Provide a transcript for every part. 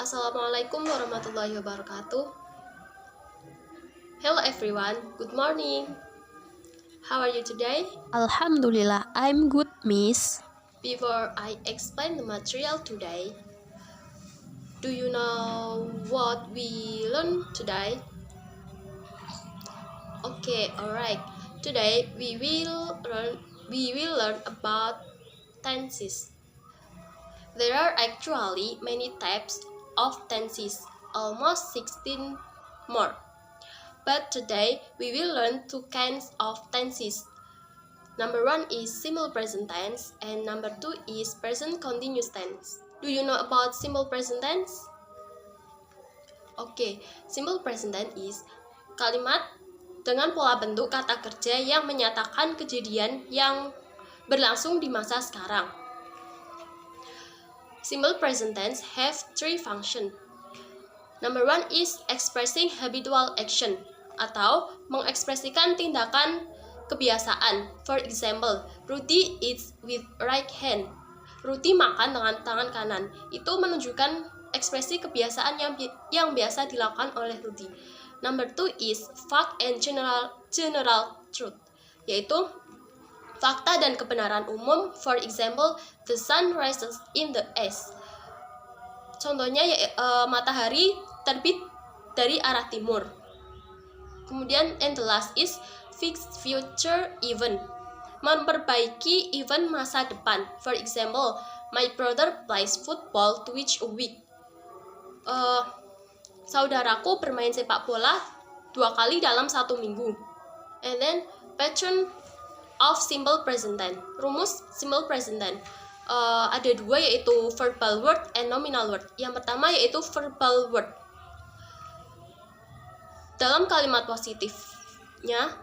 Assalamualaikum warahmatullahi wabarakatuh. Hello everyone, good morning. How are you today? Alhamdulillah, I'm good, Miss. Before I explain the material today, do you know what we learned today? Okay, alright. Today we will learn about tenses. There are actually many types of tenses, almost 16 more. But today we will learn two kinds of tenses. Number one is simple present tense and number two is present continuous tense. Do you know about simple present tense? Oke, simple present tense is kalimat dengan pola bentuk kata kerja yang menyatakan kejadian yang berlangsung di masa sekarang. Simple present tense have three functions. Number one is expressing habitual action atau mengekspresikan tindakan kebiasaan. For example, Rudy eats with right hand. Rudy makan dengan tangan kanan. Itu menunjukkan ekspresi kebiasaan yang biasa dilakukan oleh Rudy. Number two is fact and general truth, yaitu fakta dan kebenaran umum. For example, the sun rises in the east. Contohnya matahari terbit dari arah timur. Kemudian and the last is fixed future event, memperbaiki event masa depan. For example, my brother plays football twice a week. Saudaraku bermain sepak bola 2 kali dalam 1 minggu. And then pattern of simple present tense. Rumus simple present tense. Ada dua, yaitu verbal word and nominal word. Yang pertama yaitu verbal word. Dalam kalimat positifnya,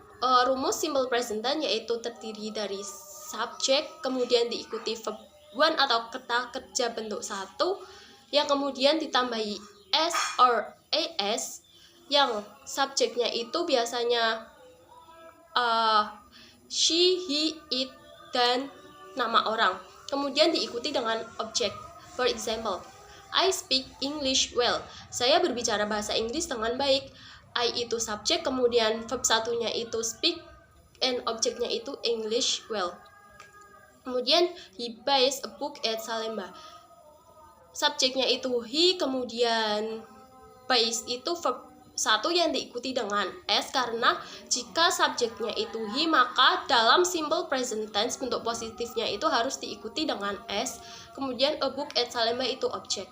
rumus simple present tense yaitu terdiri dari subjek, kemudian diikuti verb one atau kata kerja bentuk satu, yang kemudian ditambahi s or as, yang subjeknya itu biasanya she, he, it, dan nama orang. Kemudian diikuti dengan objek. For example, I speak English well. Saya berbicara bahasa Inggris dengan baik. I itu subjek, kemudian verb satunya itu speak, and objeknya itu English well. Kemudian he buys a book at Salemba. Subjeknya itu he, kemudian buys itu verb satu yang diikuti dengan s, karena jika subjeknya itu he, maka dalam simple present tense bentuk positifnya itu harus diikuti dengan s. Kemudian a book at Salemba itu objek.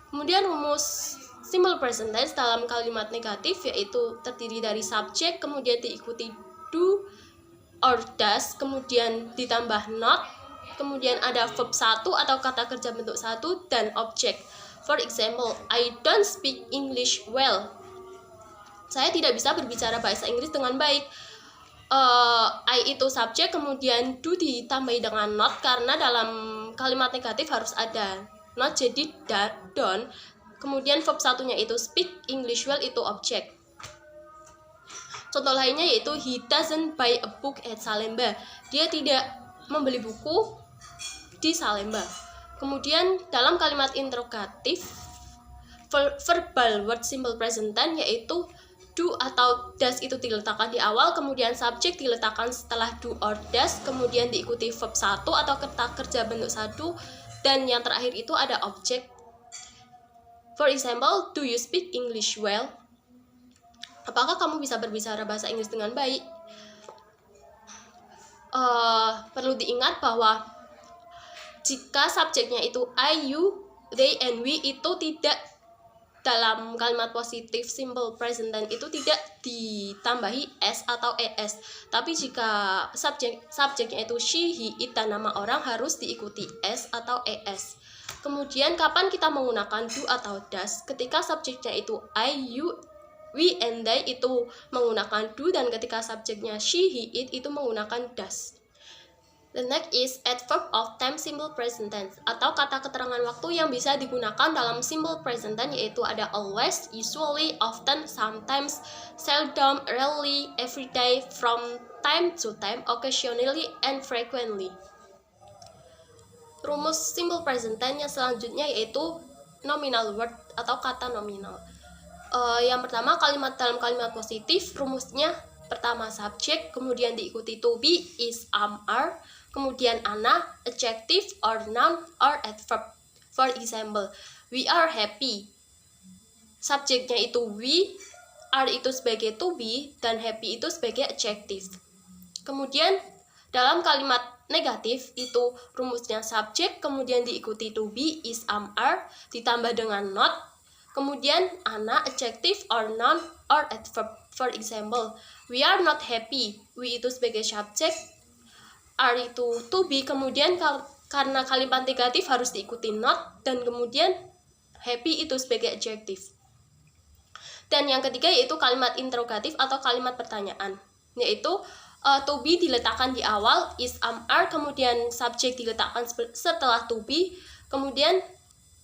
Kemudian rumus simple present tense dalam kalimat negatif yaitu terdiri dari subjek, kemudian diikuti do or does, kemudian ditambah not, kemudian ada verb satu atau kata kerja bentuk satu, dan objek. For example, I don't speak English well. Saya tidak bisa berbicara bahasa Inggris dengan baik. I itu subjek, kemudian do ditambahi dengan not, karena dalam kalimat negatif harus ada not, jadi don't. Kemudian verb satunya itu speak English well itu objek. Contoh lainnya yaitu he doesn't buy a book at Salemba. Dia tidak membeli buku di Salemba. Kemudian dalam kalimat interrogatif, verbal word simple present tense yaitu do atau does itu diletakkan di awal, kemudian subjek diletakkan setelah do or does, kemudian diikuti verb satu atau kata kerja bentuk satu, dan yang terakhir itu ada objek. For example, do you speak English well? Apakah kamu bisa berbicara bahasa Inggris dengan baik? Perlu diingat bahwa jika subjeknya itu I, you, they, and we itu tidak dalam kalimat positif simple present tense itu tidak ditambahi s atau es. Tapi jika subjeknya itu she, he, it, dan nama orang harus diikuti s atau es. Kemudian kapan kita menggunakan do atau does? Ketika subjeknya itu I, you, we, and they itu menggunakan do, dan ketika subjeknya she, he, it itu menggunakan does. The next is adverb of time simple present tense atau kata keterangan waktu yang bisa digunakan dalam simple present tense, yaitu ada always, usually, often, sometimes, seldom, rarely, every day, from time to time, occasionally, and frequently. Rumus simple present tense yang selanjutnya yaitu nominal word atau kata nominal. Yang pertama, kalimat dalam kalimat positif rumusnya pertama subjek, kemudian diikuti to be, is, are, kemudian ana, adjective or noun or adverb. For example, we are happy. Subjeknya itu we, are itu sebagai to be, dan happy itu sebagai adjective. Kemudian dalam kalimat negatif itu rumusnya subjek, kemudian diikuti to be, is, are, ditambah dengan not, kemudian ana, adjective or noun or adverb. For example, we are not happy. We itu sebagai subjek, are itu to be, kemudian karena kalimat negatif harus diikuti not, dan kemudian happy itu sebagai adjective. Dan yang ketiga yaitu kalimat interrogatif atau kalimat pertanyaan, yaitu to be diletakkan di awal, is, are, kemudian subjek diletakkan setelah to be, kemudian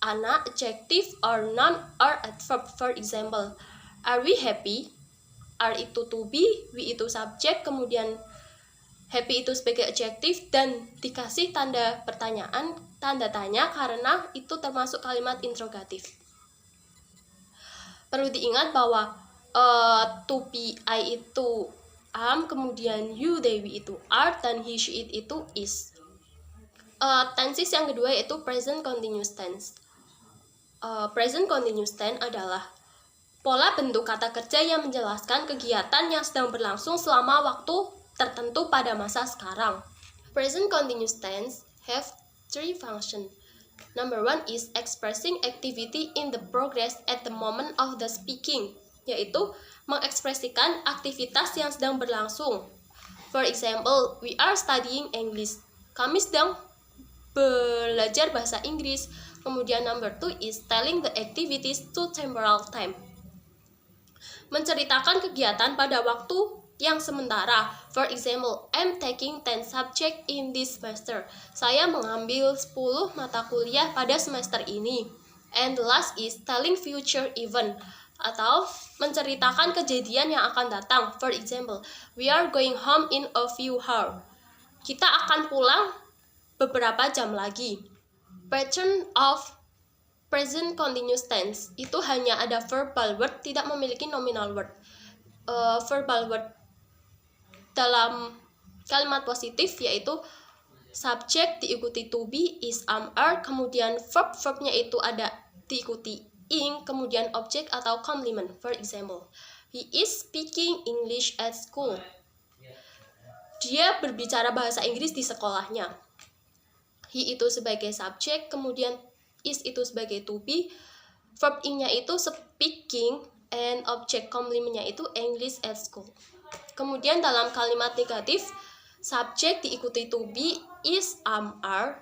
ana, adjective or noun or adverb. For example, are we happy? Are itu to be, we itu subjek, kemudian happy itu sebagai adjective, dan dikasih tanda pertanyaan, tanda tanya, karena itu termasuk kalimat interrogatif. Perlu diingat bahwa to be, I itu am, kemudian you, they, we itu are, dan he, she, it itu is. Tenses yang kedua yaitu present continuous tense. Present continuous tense adalah pola bentuk kata kerja yang menjelaskan kegiatan yang sedang berlangsung selama waktu tertentu pada masa sekarang. Present continuous tense have three functions. Number one is expressing activity in the progress at the moment of the speaking, yaitu mengekspresikan aktivitas yang sedang berlangsung. For example, we are studying English. Kami sedang belajar bahasa Inggris. Kemudian number two is telling the activities to temporal time. Menceritakan kegiatan pada waktu yang sementara. For example, I'm taking 10 subject in this semester. Saya mengambil 10 mata kuliah pada semester ini. And the last is telling future event, atau menceritakan kejadian yang akan datang. For example, we are going home in a few hours. Kita akan pulang beberapa jam lagi. Pattern of present continuous tense itu hanya ada verbal word, tidak memiliki nominal word. Verbal word dalam kalimat positif yaitu subjek diikuti to be, is, are, kemudian verbnya itu ada diikuti ing, kemudian objek atau complement. For example, he is speaking English at school. Dia berbicara bahasa Inggris di sekolahnya. He itu sebagai subjek, kemudian is itu sebagai to be, verb ing-nya itu speaking, and objek complement-nya itu English at school. Kemudian dalam kalimat negatif, subjek diikuti to be, is, are,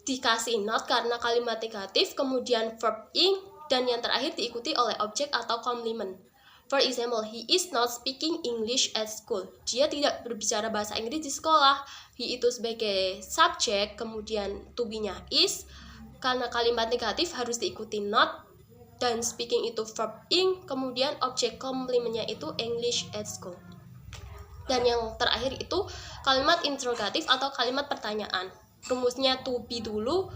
dikasih not karena kalimat negatif, kemudian verb ing, dan yang terakhir diikuti oleh objek atau complement. For example, he is not speaking English at school. Dia tidak berbicara bahasa Inggris di sekolah. He itu sebagai subjek, kemudian to be-nya is, karena kalimat negatif harus diikuti not, dan speaking itu verb ing, kemudian objek complement-nya itu English at school. Dan yang terakhir itu kalimat interrogatif atau kalimat pertanyaan. Rumusnya to be dulu,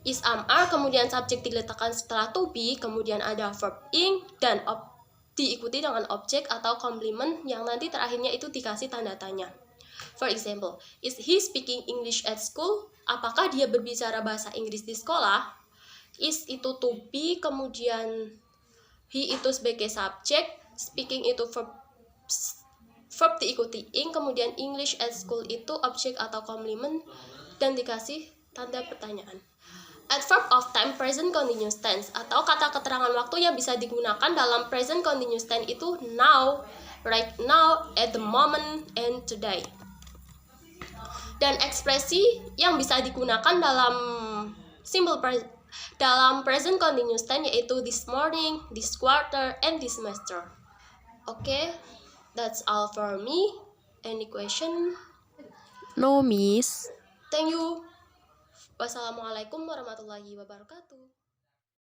is, are, kemudian subjek diletakkan setelah to be, kemudian ada verb ing, dan diikuti dengan objek atau complement yang nanti terakhirnya itu dikasih tanda tanya. For example, is he speaking English at school? Apakah dia berbicara bahasa Inggris di sekolah? Is itu to be, kemudian he itu sebagai subjek, speaking itu verb diikuti ing, kemudian English at school itu objek atau complement, dan dikasih tanda pertanyaan. Adverb of time present continuous tense atau kata keterangan waktu yang bisa digunakan dalam present continuous tense itu now, right now, at the moment, and today. Dan ekspresi yang bisa digunakan dalam dalam present continuous tense yaitu this morning, this quarter, and this semester. Okay, that's all for me. Any question? No, Miss. Thank you. Wassalamualaikum warahmatullahi wabarakatuh.